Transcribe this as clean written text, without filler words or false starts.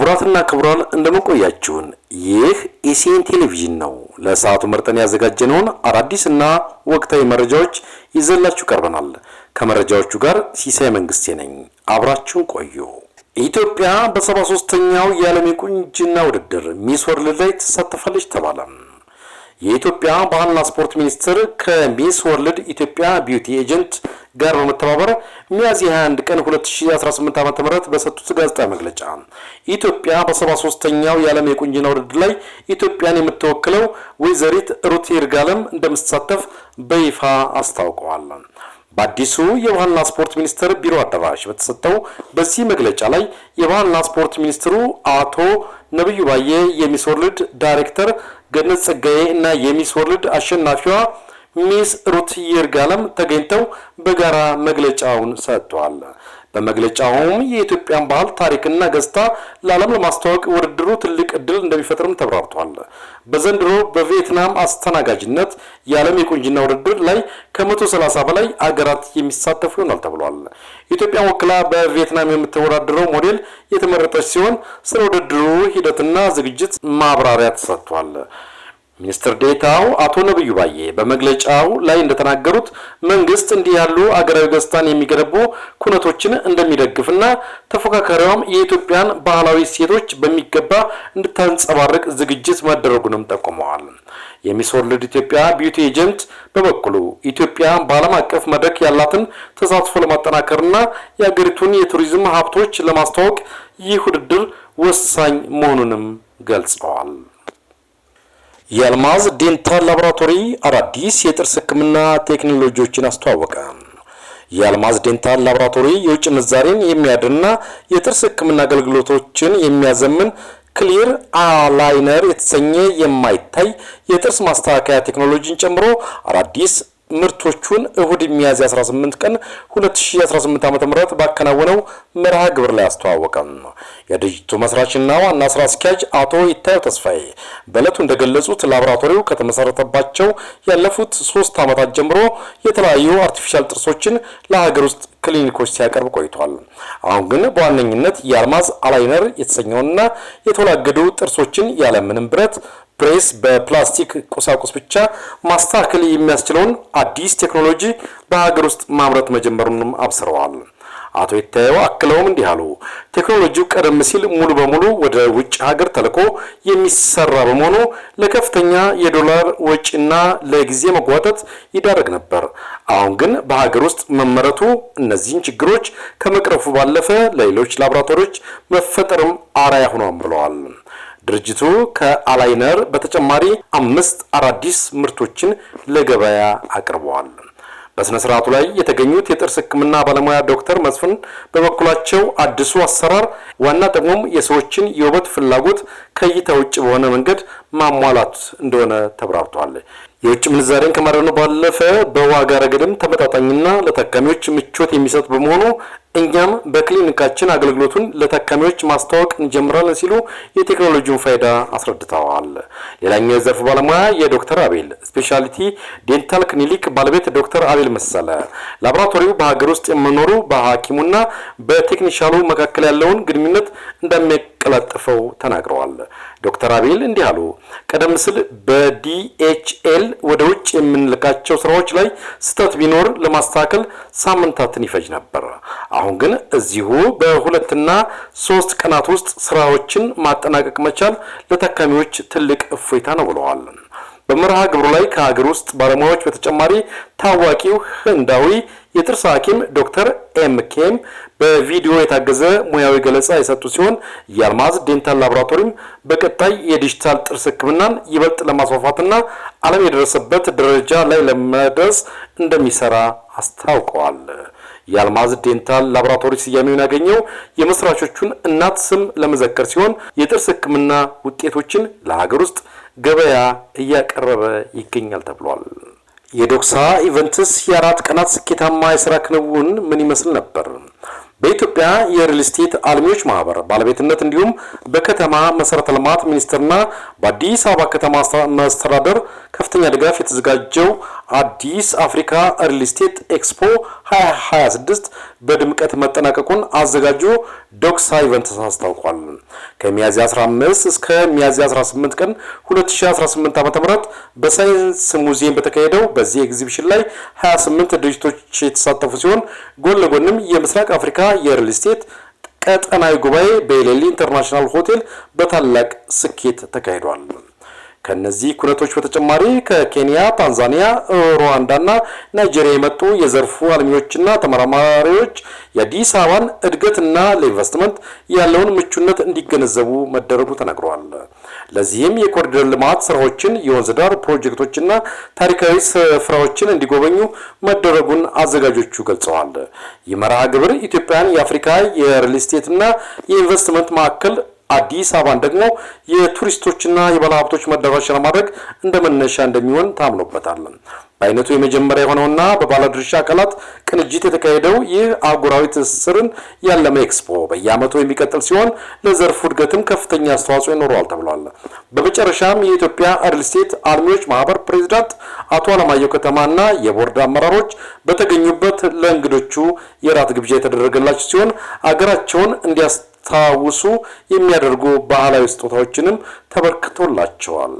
ክቡራትና ክቡራን እንደምንቆያችሁን ይህ ኢሲኤን ቴሌቪዥን ነው። ለሰዓቱ መርጠን ያዘጋጀነውን አዳዲስና ወቅታዊ መረጃዎች ይዘላችሁ ቀርበናል። ከመረጃዎቹ ጋር ሲሳይ መንግስቴ ነኝ። አብራችሁን ቆዩ። ኢትዮጵያ በ73ኛው የዓለም የቁንጅና ውድድር ሚስ ወርልድ ላይ ትሳተፋለች ተባለ። የኢትዮጵያ ባህልና ስፖርት ሚኒስቴር ከሚስ ወርልድ ኢትዮጵያ ቢዩቲ ኤጀንት ጋር በመተባበር ሚያዝያ 21 ቀን 2018 ዓ.ም በሰጡት ጋዜጣዊ መግለጫ ኢትዮጵያ በ73ኛው የዓለም የቁንጅና ውድድር ላይ ኢትዮጵያን የምትወክለው ወይዘሪት ሩት ይርጋለም እንደምትሳተፍ በይፋ አስታውቀዋል። በአዲሱ የባህልና ስፖርት ሚኒስቴር ቢሮ አዳራሽ በተሰጠው በዚህ መግለጫ ላይ የባህልና ስፖርት ሚኒስትሩ አቶ ነብዩ ባዬ፣ የሚስ ወርልድ ዳይሬክተር ገነት ጸጋዬ እና የሚስ ወርልድ አሸናፊዋ ሚስ ሩት ይርጋለም ተገኝተው በጋራ መግለጫውን ሰጥተዋል። በመግለጫውም የኢትዮጵያን ባህል ታሪክና ገጽታ ለዓለም ለማስተዋወቅ ውድድሩ ትልቅ እድል እንደሚፈጥርም ተብራርቷል። በዘንድሮ በቪየትናም አስተናጋጅነት የዓለም የቁንጅና ውድድር ላይ ከ130 በላይ አገራት የሚሳተፉ ይሆናል ተብሏል። ኢትዮጵያን ወክላ በቪየትናም የምትወዳደረው ሞዴል የተመረጠች ሲሆን ስለ ውድድሩ ሂደትና ዝግጅት ማብራሪያ ተሰጥቷል። ሚኒስትር ዴታው አቶ ነብዩ ባዬ በመግለጫው ላይ እንደተናገሩት መንግስት እንዲህ ያሉ አገራዊ ገጽታን የሚገነቡ ኩነቶችን እንደሚደግፍና ተፎካካሪዋም የኢትዮጵያን ባህላዊ እሴቶች በሚገባ እንድታንጸባርቅ ዝግጅት መደረጉንም ጠቁመዋል። የሚስ ወርልድ ኢትዮጵያ ቢዩቲ ኤጀንት በበኩሉ ኢትዮጵያ በዓለም አቀፍ መድረክ ያላትን ተሳትፎ ለማጠናከርና የአገሪቱን የቱሪዝም ሀብቶች ለማስተዋወቅ ይህ ውድድር ወሳኝ መሆኑንም ገልጸዋል። የአልማዝ ዴንታል ላቦራቶሪ አዳዲስ የጥርስ ሕክምና ቴክኖሎጂዎችን አስተዋወቀ። የአልማዝ ዴንታል ላቦራቶሪ የውጭ ምንዛሬን የሚያድንና የጥርስ ሕክምና አገልግሎቶችን የሚያዘምን ክሊር አላይነር የተሰኘ የማይታይ የጥርስ ማስተካከያ ቴክኖሎጂን ጨምሮ አዳዲስ ምርቶቹን እሁድ ሚያዝያ 18 ቀን 2018 ዓ.ም ባከናወነው መርሃ ግብር ላይ አስተዋወቀ። የድርጅቱ መስራችና ዋና ስራ አስኪያጅ አቶ ይታየው ተስፋዬ በእለቱ እንደገለጹት ላቦራቶሪው ከተመሰረተባቸው ያለፉት 3 ዓመታት ጀምሮ የተለያዩ አርቲፊሻል ጥርሶችን ለሀገር ውስጥ ክሊኒኮች ሲያቀርብ ቆይቷል። አሁን ግን በዋነኝነት የአልማዝ አላይነር የተሰኘውና የተወላገዱ ጥርሶችን ያለምንም ብረት ብሬስ በፕላስቲክ ቁሳቁስ ብቻ ማስተካከል የሚያስችለውን አዲስ ቴክኖሎጂ በሀገር ውስጥ ማምረት መጀመሩንም አብስረዋል። አቶ ይታየው አክለውም እንዲህ አሉ። ቴክኖሎጂው ቀደም ሲል ሙሉ በሙሉ ወደ ውጭ ሀገር ተልኮ የሚሰራ በመሆኑ ለከፍተኛ የዶላር ወጪና ለጊዜ መጓተት ይዳረግ ነበር። አሁን ግን በሀገር ውስጥ መመረቱ እነዚህን ችግሮች ከመቅረፉ ባለፈ ለሌሎች ላቦራቶሪዎች መፈጠርም አርአያ ሆኗል ብለዋል። ድርጅቱ ከአላይነር በተጨማሪ 5 አዳዲስ ምርቶችን ለገበያ አቅርበዋል። በስነ ስርዓቱ ላይ የተገኙት የጥርስ ሕክምና ባለሙያ ዶክተር መስፍን በበኩላቸው አዲሱ አሰራር ዋና ጥቅሙም የሰዎችን የውበት ፍላጎት ከእይታ ውጭ በሆነ መንገድ ማሟላት እንደሆነ ተብራርቷል። የውጭ ምንዛሬን ከማዳኑ ባለፈ በዋጋ ረገድም ተመጣጣኝና ለታካሚዎች ምቾት የሚሰጥ በመሆኑ እኛም በክሊኒካችን አገልግሎቱን ለታካሚዎች ማስተዋወቅ እንጀምራለን ሲሉ የቴክኖሎጂውን ፋይዳ አስረድተዋል። ሌላኛው የዘርፉ ባለሙያ የዶክተር አቤል ስፔሻሊቲ ዴንታል ክሊኒክ ባለቤት ዶክተር አቤል መሰለ ላቦራቶሪው በሀገር ውስጥ የሚኖሩ በሐኪሙና በቴክኒሻሉ መካከል ያለውን ግንኙነት እንደሚያቀላጥፈው ተናግረዋል። ዶክተር አቤል እንዲህ አሉ። ቀደም ሲል በዲኤችኤል ወደ ውጭ የምንልካቸው ስራዎች ላይ ስህተት ቢኖር ለማስተካከል ሳምንታትን ይፈጅ ነበር። አሁን ግን እዚሁ በ2 እና 3 ቀናት ውስጥ ስራዎችን ማጠናቀቅ መቻል ለታካሚዎች ትልቅ እፎይታ ነው ብለዋል። በመርሃ ግብሩ ላይ ከሀገር ውስጥ ባለሙያዎች በተጨማሪ ታዋቂው ህንዳዊ የጥርስ ሐኪም ዶክተር ኤምኬም በቪዲዮ የታገዘ ሙያዊ ገለጻ የሰጡ ሲሆን የአልማዝ ዴንታል ላቦራቶሪም በቀጣይ የዲጂታል ጥርስ ሕክምናን ይበልጥ ለማስፋፋትና ዓለም የደረሰበት ደረጃ ላይ ለመድረስ እንደሚሰራ አስታውቀዋል። የአልማዝ ዴንታል ላቦራቶሪ ስያሜውን ያገኘው የመስራቾቹን እናት ስም ለመዘከር ሲሆን የጥርስ ሕክምና ውጤቶችን ለሀገር ውስጥ ገበያ እያቀረበ ይገኛል ተብሏል። የዶክሳ ኢቨንትስ የ4 ቀናት ስኬታማ የሥራ ክንውን ምን ይመስል ነበር? በኢትዮጵያ የሪል ስቴት አልሚዎች ማህበር ባለቤትነት እንዲሁም በከተማ መሰረተ ልማት ሚኒስቴርና በአዲስ አበባ ከተማ መስተዳደር ከፍተኛ ድጋፍ የተዘጋጀው አዲስ አፍሪካ ሪል ስቴት ኤክስፖ 2026 በድምቀት መጠናቀቁን አዘጋጁ ዶክስ ኢቨንትስ አስታውቋል። ከሚያዝያ 15 እስከ ሚያዝያ 18 ቀን 2018 ዓ.ም በሳይንስ ሙዚየም በተካሄደው በዚህ ኤግዚቢሽን ላይ 28 ድርጅቶች የተሳተፉ ሲሆን ጎን ለጎንም የምስራቅ አፍሪካ የሪል ስቴት ቀጠናዊ ጉባኤ በኤሌሊ ኢንተርናሽናል ሆቴል በታላቅ ስኬት ተካሂዷል። ከነዚህ ኩነቶች በተጨማሪ ከኬንያ፣ ታንዛኒያ፣ ሩዋንዳና ናይጄሪያ የመጡ የዘርፉ አልሚዎችና ተመራማሪዎች የአዲስ አበባን እድገትና ለኢንቨስትመንት ያለውን ምቹነት እንዲገነዘቡ መደረጉ ተነግሯል። ለዚህም የኮሪደር ልማት ስራዎችን፣ የወንዝ ዳር ፕሮጀክቶችና ታሪካዊ ስፍራዎችን እንዲጎበኙ መደረጉን አዘጋጆቹ ገልጸዋል። ይህ መርሃ ግብር ኢትዮጵያን የአፍሪካ የሪል ስቴትና የኢንቨስትመንት ማዕከል አዲስ አበባን ደግሞ የቱሪስቶችና የባለሀብቶች መዳረሻ ለማድረግ እንደመነሻ እንደሚሆን ታምኖበታል። በአይነቱ የመጀመሪያ የሆነውና በባለድርሻ አካላት ቅንጅት የተካሄደው ይህ አህጉራዊ ትስስርን ያለመ ኤክስፖ በየዓመቱ የሚቀጥል ሲሆን ለዘርፉ እድገትም ከፍተኛ አስተዋጽኦ ይኖረዋል ተብሏል። በመጨረሻም የኢትዮጵያ ሪል ስቴት አልሚዎች ማህበር ፕሬዚዳንት አቶ አለማየሁ ከተማና የቦርድ አመራሮች በተገኙበት ለእንግዶቹ የራት ግብዣ የተደረገላቸው ሲሆን አገራቸውን እንዲያስታውሱ የሚያደርጉ ባህላዊ ስጦታዎችንም ተበርክቶላቸዋል።